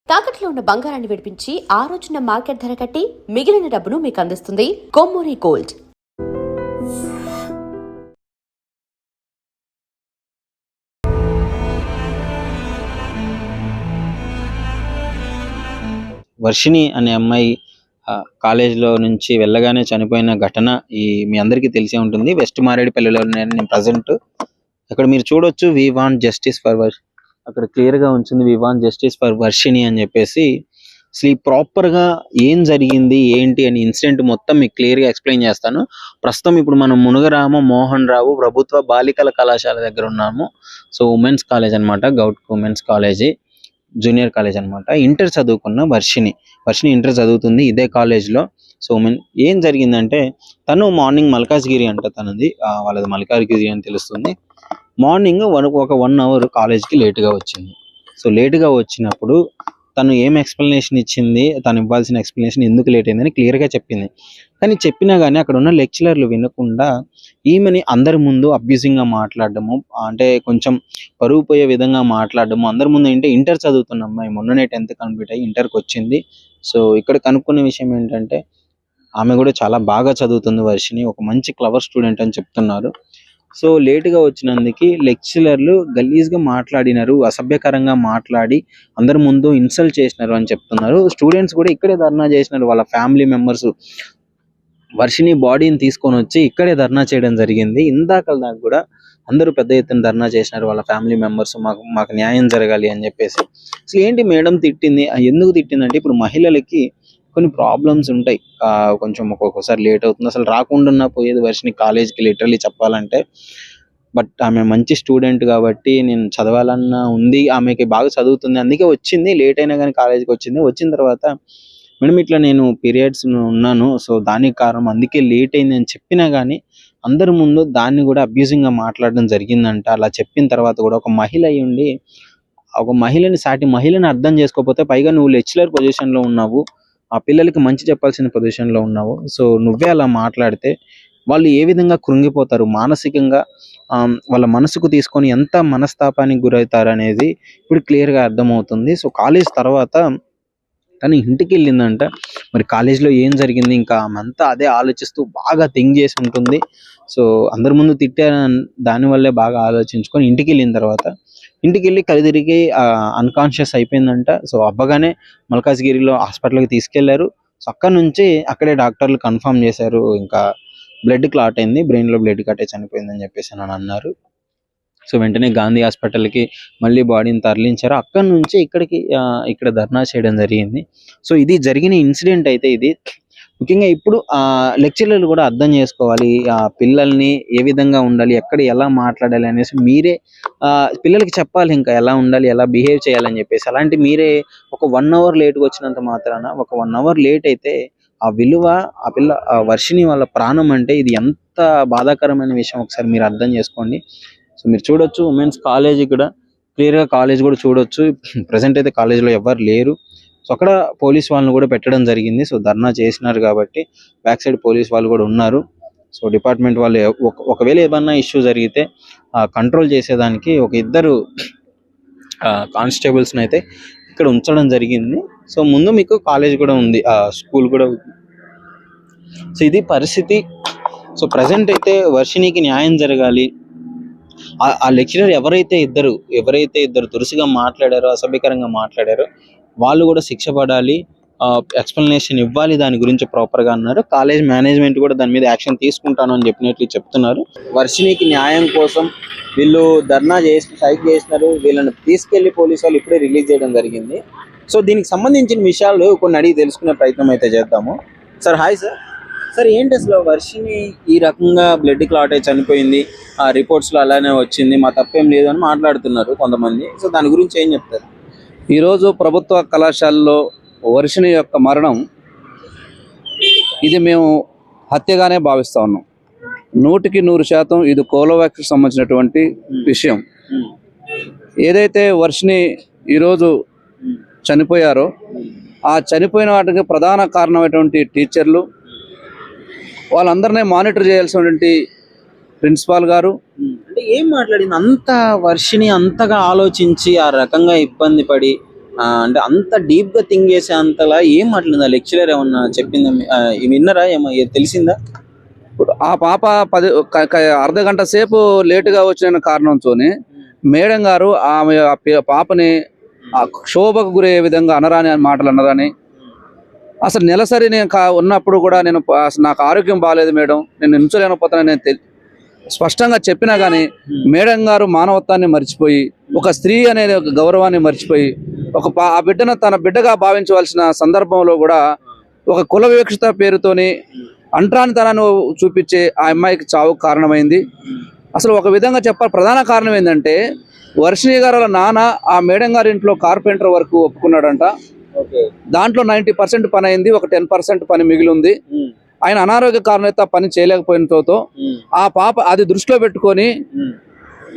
తాకట్లో ఉన్న బంగారాన్ని విడిపించి ఆ రోజున మార్కెట్ ధర కట్టి మిగిలిన డబ్బును మీకు అందిస్తుంది కొమ్మూరి గోల్డ్. వర్షిణి అనే అమ్మాయి కాలేజ్లో నుంచి వెళ్ళగానే చనిపోయిన ఘటన మీ అందరికీ తెలిసే ఉంటుంది. వెస్ట్ మారేడుపల్లిలో నేను ప్రజెంట్. అక్కడ మీరు చూడొచ్చు, వి వాంట్ జస్టిస్ ఫర్ అక్కడ క్లియర్ గా ఉంచింది, we want justice for Varshini అని చెప్పేసి. అసలు ప్రాపర్ గా ఏం జరిగింది ఏంటి అని ఇన్సిడెంట్ మొత్తం మీకు క్లియర్ గా ఎక్స్ప్లెయిన్ చేస్తాను. ప్రస్తుతం ఇప్పుడు మనం మునగరామ మోహన్ రావు ప్రభుత్వ బాలికల కళాశాల దగ్గర ఉన్నాము. సో ఉమెన్స్ కాలేజ్ అనమాట, గౌట్ ఉమెన్స్ కాలేజీ, జూనియర్ కాలేజ్ అనమాట. ఇంటర్ చదువుకున్న వర్షిణి ఇంటర్ చదువుతుంది ఇదే కాలేజ్లో. సో ఏం జరిగిందంటే, తను మార్నింగ్ మల్కాజ్గిరి అంట, తనది వాళ్ళది మల్కాజ్గిరి అని తెలుస్తుంది. మార్నింగ్ ఒక 1 అవర్ కాలేజ్కి లేటుగా వచ్చింది. సో లేటుగా వచ్చినప్పుడు తను ఏం ఎక్స్ప్లెనేషన్ ఇచ్చింది, తను ఇవ్వాల్సిన ఎక్స్ప్లెనేషన్ ఎందుకు లేట్ అయిందని క్లియర్గా చెప్పింది. కానీ చెప్పినా కానీ అక్కడ ఉన్న లెక్చరర్లు వినకుండా ఈమెని అందరి ముందు అబ్యూజింగ్గా మాట్లాడడము, అంటే కొంచెం పరువు పోయే విధంగా మాట్లాడడము అందరి ముందు. ఏంటి, ఇంటర్ చదువుతున్న అమ్మాయి, మొన్ననే 10th కంప్లీట్ అయ్యి ఇంటర్కి వచ్చింది. సో ఇక్కడ కనుక్కున్న విషయం ఏంటంటే, ఆమె కూడా చాలా బాగా చదువుతుంది వర్షిణి, ఒక మంచి క్లవర్ స్టూడెంట్ అని చెప్తున్నారు. సో లేటుగా వచ్చినందుకు లెక్చరర్లు గలీజ్గా మాట్లాడినారు, అసభ్యకరంగా మాట్లాడి అందరి ముందు ఇన్సల్ట్ చేసినారు అని చెప్తున్నారు. స్టూడెంట్స్ కూడా ఇక్కడే ధర్నా చేసినారు. వాళ్ళ ఫ్యామిలీ మెంబర్స్ వర్షిణి బాడీని తీసుకొని వచ్చి ఇక్కడే ధర్నా చేయడం జరిగింది. ఇందాక దాకా కూడా అందరూ పెద్ద ఎత్తున ధర్నా చేసినారు వాళ్ళ ఫ్యామిలీ మెంబర్స్, మాకు న్యాయం జరగాలి అని చెప్పేసి. అసలు ఏంటి మేడం తిట్టింది, ఎందుకు తిట్టిందంటే, ఇప్పుడు మహిళలకి కొన్ని ప్రాబ్లమ్స్ ఉంటాయి, కొంచెం ఒక్కొక్కసారి లేట్ అవుతుంది. అసలు రాకుండా పోయేది వర్షిణి కాలేజ్కి లిటరల్లీ చెప్పాలంటే. బట్ ఆమె మంచి స్టూడెంట్ కాబట్టి నేను చదవాలన్న ఉంది, ఆమెకి బాగా చదువుతుంది, అందుకే వచ్చింది. లేట్ అయినా కానీ కాలేజ్కి వచ్చింది. వచ్చిన తర్వాత, మేడం ఇట్లా నేను పీరియడ్స్ ఉన్నాను, సో దానికి కారణం, అందుకే లేట్ అయింది అని చెప్పినా కానీ అందరి ముందు దాన్ని కూడా అబ్యూజింగ్గా మాట్లాడడం జరిగిందంట. అలా చెప్పిన తర్వాత కూడా ఒక మహిళ అయి ఉండి ఒక మహిళని, సాటి మహిళని అర్థం చేసుకోకపోతే, పైగా నువ్వు లెక్చరర్ పొజిషన్లో ఉన్నావు, ఆ పిల్లలకి మంచి చెప్పాల్సిన పొజిషన్లో ఉన్నావు, సో నువ్వే అలా మాట్లాడితే వాళ్ళు ఏ విధంగా కృంగిపోతారు, మానసికంగా వాళ్ళ మనసుకు తీసుకొని ఎంత మనస్తాపానికి గురవుతారు అనేది ఇప్పుడు క్లియర్గా అర్థమవుతుంది. సో కాలేజ్ తర్వాత తను ఇంటికి వెళ్ళిందంట. మరి కాలేజ్లో ఏం జరిగింది, ఇంకా ఆమెంతా అదే ఆలోచిస్తూ బాగా థింక్ చేసి ఉంటుంది. సో అందరి ముందు తిట్టారు, దానివల్లే బాగా ఆలోచించుకొని ఇంటికి వెళ్ళిన తర్వాత, ఇంటికి వెళ్ళి కలిదిరిగి అన్కాన్షియస్ అయిపోయిందంట. సో అవ్వగానే మల్కాజ్గిరిలో హాస్పిటల్కి తీసుకెళ్లారు. సో అక్కడ నుంచి అక్కడే డాక్టర్లు కన్ఫర్మ్ చేశారు, ఇంకా బ్లడ్ క్లాట్ అయింది, బ్రెయిన్లో బ్లడ్ కట్టే చనిపోయిందని చెప్పేసి అని అన్నారు. సో వెంటనే గాంధీ హాస్పిటల్కి మళ్ళీ బాడీని తరలించారు. అక్కడ నుంచి ఇక్కడ ధర్నా చేయడం జరిగింది. సో ఇది జరిగిన ఇన్సిడెంట్ అయితే ఇది. ముఖ్యంగా ఇప్పుడు లెక్చరర్లు కూడా అర్థం చేసుకోవాలి, పిల్లల్ని ఏ విధంగా ఉండాలి, ఎక్కడ ఎలా మాట్లాడాలి అనేసి మీరే పిల్లలకి చెప్పాలి, ఇంకా ఎలా ఉండాలి, ఎలా బిహేవ్ చేయాలని చెప్పేసి. అలాంటి మీరే ఒక 1 అవర్ లేట్గా వచ్చినంత మాత్రాన, ఒక 1 అవర్ లేట్ అయితే ఆ విలువ, ఆ పిల్ల వర్షిణి వాళ్ళ ప్రాణం అంటే ఇది ఎంత బాధాకరమైన విషయం ఒకసారి మీరు అర్థం చేసుకోండి. సో మీరు చూడొచ్చు, ఉమెన్స్ కాలేజీ కూడా క్లియర్గా కాలేజ్ కూడా చూడొచ్చు. ప్రజెంట్ అయితే కాలేజీలో ఎవరు లేరు. సో అక్కడ పోలీస్ వాళ్ళని కూడా పెట్టడం జరిగింది. సో ధర్నా చేసినారు కాబట్టి బ్యాక్ సైడ్ పోలీస్ వాళ్ళు కూడా ఉన్నారు. సో డిపార్ట్మెంట్ వాళ్ళు ఒకవేళ ఏమన్నా ఇష్యూ జరిగితే కంట్రోల్ చేసేదానికి ఒక 2 కానిస్టేబుల్స్ని అయితే ఇక్కడ ఉంచడం జరిగింది. సో ముందు మీకు కాలేజ్ కూడా ఉంది, స్కూల్ కూడా ఉంది. సో ఇది పరిస్థితి. సో ప్రజెంట్ అయితే వర్షిణికి న్యాయం జరగాలి. ఆ లెక్చరర్ ఎవరైతే ఇద్దరు దురుసుగా మాట్లాడారో, అసభ్యకరంగా మాట్లాడారో వాళ్ళు కూడా శిక్ష పడాలి, ఎక్స్ప్లెనేషన్ ఇవ్వాలి దాని గురించి ప్రాపర్గా అన్నారు. కాలేజ్ మేనేజ్మెంట్ కూడా దాని మీద యాక్షన్ తీసుకుంటాను అని చెప్పినట్లు చెప్తున్నారు. వర్షిణికి న్యాయం కోసం వీళ్ళు ధర్నా స్ట్రైక్ చేసినారు. వీళ్ళని తీసుకెళ్లి పోలీసు వాళ్ళు ఇప్పుడే రిలీజ్ చేయడం జరిగింది. సో దీనికి సంబంధించిన విషయాలు కొన్ని అడిగి తెలుసుకునే ప్రయత్నం అయితే చేద్దాము. Sir hi sir. సార్ ఏంటి అసలు వర్షిణి ఈ రకంగా బ్లడ్ క్లాట్ అయి చనిపోయింది, ఆ రిపోర్ట్స్లో అలానే వచ్చింది, మా తప్పేం లేదు అని మాట్లాడుతున్నారు కొంతమంది. సో దాని గురించి ఏం చెప్తారు? ఈరోజు ప్రభుత్వ కళాశాలలో వర్షిణి యొక్క మరణం, ఇది మేము హత్యగానే భావిస్తూ ఉన్నాం. 100% ఇది కోలోవాక్స్కి సంబంధించినటువంటి విషయం. ఏదైతే వర్షిణి ఈరోజు చనిపోయారో, ఆ చనిపోయిన వాటికి ప్రధాన కారణమైనటువంటి టీచర్లు, వాళ్ళందరినీ మానిటర్ చేయాల్సినటువంటి ప్రిన్సిపాల్ గారు. అంటే ఏం మాట్లాడింది అంత వర్షిణి అంతగా ఆలోచించి ఆ రకంగా ఇబ్బంది పడి అంటే అంత డీప్ గా థింక్ చేసే అంతలా ఏం మాట్లాడిందా లెక్చరర్? ఏమన్నా చెప్పిందా? విన్నరా? తెలిసిందా? ఇప్పుడు ఆ పాప అర్ధ గంట సేపు లేటుగా వచ్చిన కారణంతోనే మేడం గారు ఆమె పాపని ఆ క్షోభకు గురయ్యే విధంగా అనరాని మాటలు అన్నదని, అసలు నెలసరి నేను ఉన్నప్పుడు కూడా నేను అసలు నాకు ఆరోగ్యం బాగాలేదు మేడం, నేను నించలేకపోతానని నేను స్పష్టంగా చెప్పినా కానీ మేడం గారు మానవత్వాన్ని మర్చిపోయి, ఒక స్త్రీ అనే ఒక గౌరవాన్ని మర్చిపోయి, ఆ బిడ్డను తన బిడ్డగా భావించవలసిన సందర్భంలో కూడా ఒక కుల వివక్షత పేరుతోని అంటరానితనాన్ని చూపించే ఆ అమ్మాయికి చావుకు కారణమైంది. అసలు ఒక విధంగా చెప్పాలి, ప్రధాన కారణం ఏంటంటే వర్షిణి గారు వాళ్ళ నాన్న ఆ మేడం గారి ఇంట్లో కార్పెంటర్ వరకు ఒప్పుకున్నాడంట. దాంట్లో 90% పని అయింది, ఒక 10% పని మిగిలి ఉంది. ఆయన అనారోగ్య కారణంతో పని చేయలేకపోయినతో ఆ పాప అది దృష్టిలో పెట్టుకొని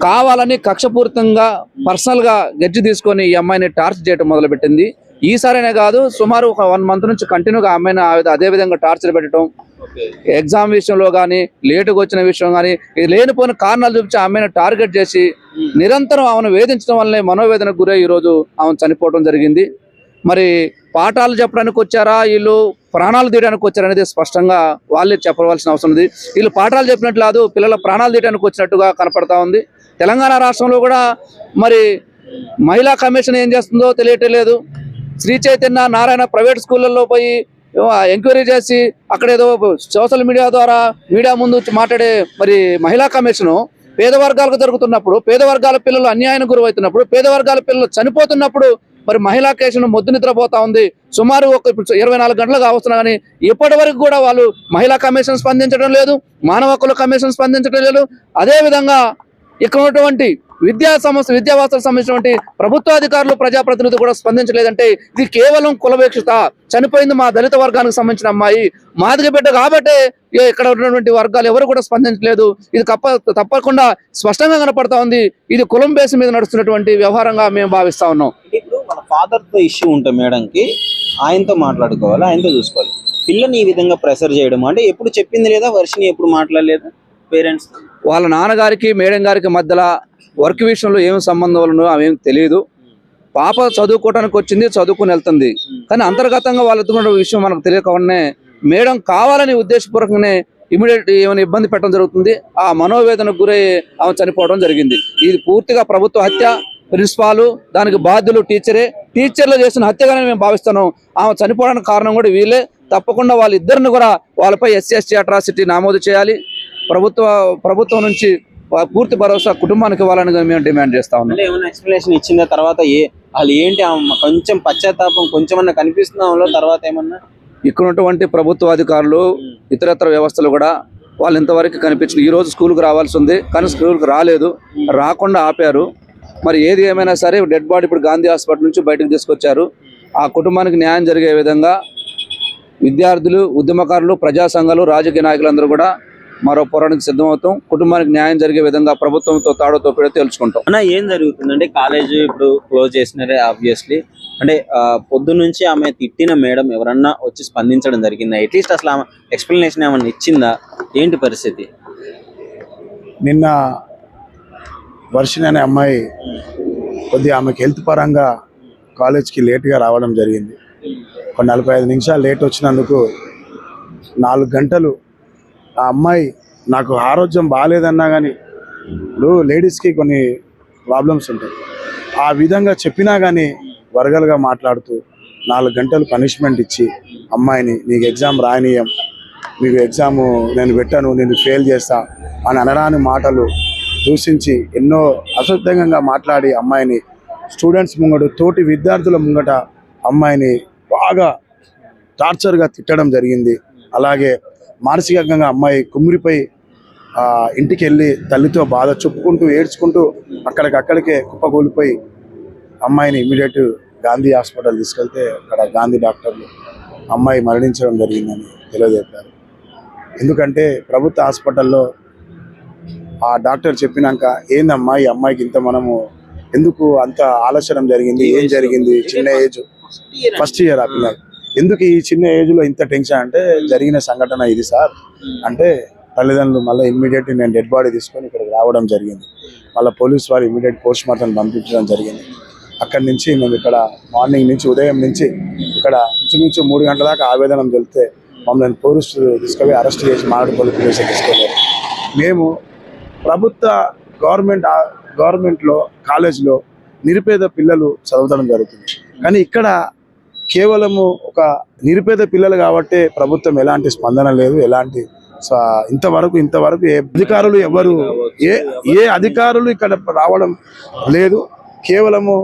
కావాలని కక్షపూరితంగా పర్సనల్ గా గెడ్జి తీసుకొని ఈ అమ్మాయిని టార్చర్ చేయడం మొదలుపెట్టింది. ఈసారైనా కాదు, సుమారు ఒక 1 month నుంచి కంటిన్యూగా అమ్మాయిని అదే విధంగా టార్చర్ పెట్టడం, ఎగ్జామ్ విషయంలో కానీ లేటుగా వచ్చిన విషయం కానీ లేనిపోయిన కారణాలు చూపించి అమ్మాయిని టార్గెట్ చేసి నిరంతరం ఆమెను వేధించడం వల్లనే మనోవేదనకు గురై ఈరోజు ఆమె చనిపోవడం జరిగింది. మరి పాఠాలు చెప్పడానికి వచ్చారా, వీళ్ళు ప్రాణాలు తీయడానికి వచ్చారనేది స్పష్టంగా వాళ్ళే చెప్పవలసిన అవసరం ఉంది. వీళ్ళు పాఠాలు చెప్పినట్లు కాదు, పిల్లల ప్రాణాలు తీయడానికి వచ్చినట్టుగా కనపడతా ఉంది. తెలంగాణ రాష్ట్రంలో కూడా మరి మహిళా కమిషన్ ఏం చేస్తుందో తెలియట్లేదు. శ్రీ చైతన్య నారాయణ ప్రైవేట్ స్కూళ్ళల్లో పోయి ఎంక్వైరీ చేసి అక్కడ ఏదో సోషల్ మీడియా ద్వారా మీడియా ముందు మాట్లాడే మరి మహిళా కమిషను పేద వర్గాలకు జరుగుతున్నప్పుడు, పేద వర్గాల పిల్లలు అన్యాయానికి గురవుతున్నప్పుడు, పేద వర్గాల పిల్లలు చనిపోతున్నప్పుడు మరి మహిళా కేసును మొద్దు నిద్రపోతా ఉంది. సుమారు ఒక 24 గంటలుగా వస్తున్నా కానీ ఇప్పటి వరకు కూడా వాళ్ళు మహిళా కమిషన్ స్పందించడం లేదు, మానవ హక్కుల కమిషన్ స్పందించడం లేదు. అదేవిధంగా ఇక్కడ ఉన్నటువంటి విద్యా వ్యవస్థకు సంబంధించినటువంటి ప్రభుత్వ అధికారులు, ప్రజాప్రతినిధులు కూడా స్పందించలేదంటే ఇది కేవలం కులవేక్షత. చనిపోయింది మా దళిత వర్గానికి సంబంధించిన అమ్మాయి, మాదిగ బిడ్డ కాబట్టే ఇక్కడ ఉన్నటువంటి వర్గాలు ఎవరు కూడా స్పందించలేదు. ఇది తప్పకుండా స్పష్టంగా కనపడతా ఉంది. ఇది కులం బేస్ మీద నడుస్తున్నటువంటి వ్యవహారంగా మేము భావిస్తా ఉన్నాం. ఇప్పుడు మన ఫాదర్ తో ఇష్యూ ఉంటే మేడంకి ఆయనతో మాట్లాడుకోవాలి, ఆయనతో చూసుకోవాలి. పిల్లని ఈ విధంగా ప్రెషర్ చేయడం అంటే ఎప్పుడు చెప్పింది లేదా? వర్షిని ఎప్పుడు మాట్లాడలేదా పేరెంట్స్? వాళ్ళ నాన్నగారికి మేడం గారికి మధ్యలో వర్క్ విషయంలో ఏం సంబంధం ఉన్నదో అవేం తెలియదు. పాప చదువుకోవడానికి వచ్చింది, చదువుకుని వెళ్తుంది. కానీ అంతర్గతంగా వాళ్ళు ఎత్తుకున్న విషయం మనకు తెలియకనే మేడం కావాలని ఉద్దేశపూర్వకంగానే ఇమీడియట్ ఏమైనా ఇబ్బంది పెట్టడం జరుగుతుంది. ఆ మనోవేదనకు గురై ఆమె చనిపోవడం జరిగింది. ఇది పూర్తిగా ప్రభుత్వ హత్య. ప్రిన్సిపాలు దానికి బాధ్యులు టీచర్లు చేసిన హత్యగానే మేము భావిస్తున్నాం. ఆమె చనిపోవడానికి కారణం కూడా వీళ్ళే. తప్పకుండా వాళ్ళిద్దరిని కూడా వాళ్ళపై SC/ST అట్రాసిటీ నమోదు చేయాలి. ప్రభుత్వం నుంచి పూర్తి భరోసా కుటుంబానికి ఇవ్వాలని మేము డిమాండ్ చేస్తా ఉన్నాం. ఏమైనా ఎక్స్ప్లెనేషన్ ఇచ్చిన తర్వాత వాళ్ళు ఏంటి కొంచెం పశ్చాత్తాపం కొంచెమన్నా కనిపిస్తున్నా తర్వాత ఏమన్నా? ఇక్కడ ఉన్నటువంటి ప్రభుత్వ అధికారులు, ఇతరత్ర వ్యవస్థలు కూడా వాళ్ళు ఇంతవరకు కనిపించింది. ఈ రోజు స్కూల్కి రావాల్సి ఉంది కానీ స్కూల్కి రాలేదు, రాకుండా ఆపారు. మరి ఏది ఏమైనా సరే డెడ్ బాడీ ఇప్పుడు గాంధీ హాస్పిటల్ నుంచి బయటకు తీసుకొచ్చారు. ఆ కుటుంబానికి న్యాయం జరిగే విధంగా విద్యార్థులు, ఉద్యమకారులు, ప్రజా సంఘాలు, రాజకీయ నాయకులందరూ కూడా మరో పోరాటానికి సిద్ధమవుతాం. కుటుంబానికి న్యాయం జరిగే విధంగా ప్రభుత్వంతో తాడో కూడా తెలుసుకుంటాం. అన్న ఏం జరుగుతుందంటే కాలేజ్ ఇప్పుడు క్లోజ్ చేసినారే ఆబ్వియస్లీ. అంటే పొద్దు నుంచి ఆమె తిట్టిన మేడం ఎవరన్నా వచ్చి స్పందించడం జరిగిందా? అట్లీస్ట్ అసలు ఆమె ఎక్స్ప్లెనేషన్ ఏమన్నా ఇచ్చిందా? ఏంటి పరిస్థితి? నిన్న వర్షిణి అనే అమ్మాయి కొద్దిగా ఆమెకి హెల్త్ పరంగా కాలేజ్కి లేట్గా రావడం జరిగింది. ఒక 45 నిమిషాలు లేట్ వచ్చినందుకు 4 గంటలు ఆ అమ్మాయి నాకు ఆరోగ్యం బాగాలేదన్నా కానీ ఇప్పుడు లేడీస్కి కొన్ని ప్రాబ్లమ్స్ ఉంటాయి, ఆ విధంగా చెప్పినా కానీ వరగలుగా మాట్లాడుతూ 4 గంటలు పనిష్మెంట్ ఇచ్చి అమ్మాయిని నీకు ఎగ్జామ్ రాయనీయం, నీకు ఎగ్జాము నేను పెట్టాను, నేను ఫెయిల్ చేస్తా అని అనరాని మాటలు దూషించి ఎన్నో అసభ్యంగా మాట్లాడి అమ్మాయిని స్టూడెంట్స్ ముంగట, తోటి విద్యార్థుల ముంగట అమ్మాయిని బాగా టార్చర్గా తిట్టడం జరిగింది. అలాగే మానసికంగా అమ్మాయి కుమ్మిరిపోయి ఇంటికి వెళ్ళి తల్లితో బాధ చెప్పుకుంటూ ఏడ్చుకుంటూ అక్కడికే కుప్పకూలిపోయి అమ్మాయిని ఇమీడియట్ గాంధీ హాస్పిటల్ తీసుకెళ్తే అక్కడ గాంధీ డాక్టర్లు అమ్మాయి మరణించడం జరిగిందని తెలియజేశారు. ఎందుకంటే ప్రభుత్వ హాస్పిటల్లో ఆ డాక్టర్ చెప్పినాక ఏందమ్మా ఈ అమ్మాయికి ఇంత మనము ఎందుకు అంత ఆలస్యం జరిగింది, ఏం జరిగింది, చిన్న ఏజ్ ఫస్ట్ ఇయర్ ఆ పిల్లలు ఎందుకు ఈ చిన్న ఏజ్లో ఇంత టెన్షన్ అంటే జరిగిన సంఘటన ఇది సార్ అంటే తల్లిదండ్రులు మళ్ళీ ఇమ్మీడియట్ నేను డెడ్ బాడీ తీసుకొని ఇక్కడికి రావడం జరిగింది. మళ్ళీ పోలీస్ వారు ఇమ్మీడియట్ పోస్ట్ మార్టం పంపించడం జరిగింది. అక్కడి నుంచి మేము ఇక్కడ మార్నింగ్ నుంచి ఉదయం నుంచి ఇక్కడ ఇంచుమించు 3 గంటల దాకా ఆవేదన వెళ్తే మమ్మల్ని పోలీసులు తీసుకొని అరెస్ట్ చేసి మామిడిపల్లి పోలీసులు తీసుకెళ్ళారు. మేము ప్రభుత్వ గవర్నమెంట్లో కాలేజీలో నిరుపేద పిల్లలు చదవడం జరుగుతుంది. కానీ ఇక్కడ కేవలము ఒక నిరుపేద పిల్లలు కాబట్టి ప్రభుత్వం ఎలాంటి స్పందన లేదు, ఎలాంటి ఇంతవరకు ఏ అధికారులు ఏ అధికారులు ఇక్కడ రావడం లేదు. కేవలము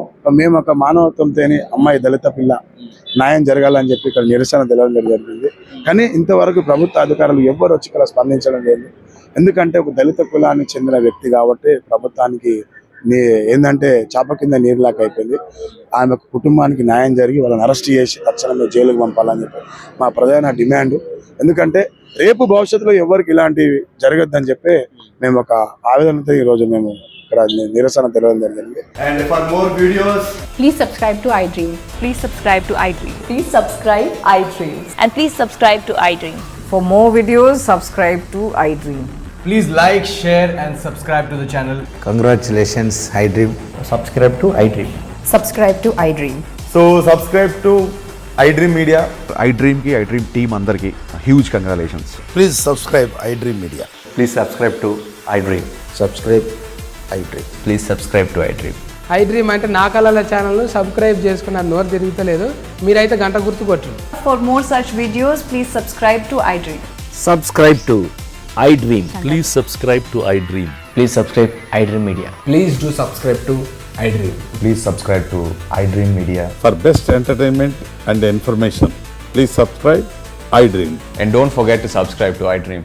మేము ఒక మానవత్వంతోని అమ్మాయి దళిత పిల్ల న్యాయం జరగాలని చెప్పి ఇక్కడ నిరసన తెలవడం జరిగింది. కానీ ఇంతవరకు ప్రభుత్వ అధికారులు ఎవ్వరు వచ్చి ఇక్కడ స్పందించడం లేదు. ఎందుకంటే ఒక దళిత కులానికి చెందిన వ్యక్తి కాబట్టి ప్రభుత్వానికి ఏంటంటే చాప కింద నీరులాగా అయిపోయింది. ఆమె కుటుంబానికి న్యాయం జరిగి వాళ్ళని అరెస్ట్ చేసి తక్షణమే జైలుకు పంపాలని చెప్పి మా ప్రధాన డిమాండ్. ఎందుకంటే రేపు భవిష్యత్తులో ఎవరికి ఇలాంటివి జరగద్దని చెప్పి మేము ఒక ఆవేదనతో ఈరోజు మేము ఇక్కడ నిరసన తెలవడం జరిగింది. And for more videos, Please subscribe to iDream. Please subscribe to iDream. Please subscribe iDream. And please subscribe to iDream. For more videos, subscribe to iDream. please like, share and subscribe to the channel. Congratulations, iDream. Subscribe to iDream. Subscribe to iDream. So subscribe to iDream Media. iDream ki iDream team andarki huge congratulations. Please subscribe iDream Media. Please subscribe to iDream. Subscribe iDream. Please subscribe to iDream. iDream అంటే నా కళల channel subscribe చేసుకున్న నోరు తిరుగుతలేదు, మీరైతే గంట గుర్తు కొట్టండి. For more such videos, please subscribe to iDream. Subscribe to iDream. Please subscribe to iDream. Please subscribe iDream Media. Please do subscribe to iDream. Please subscribe to iDream Media. For best entertainment and information, please subscribe iDream. And don't forget to subscribe to iDream.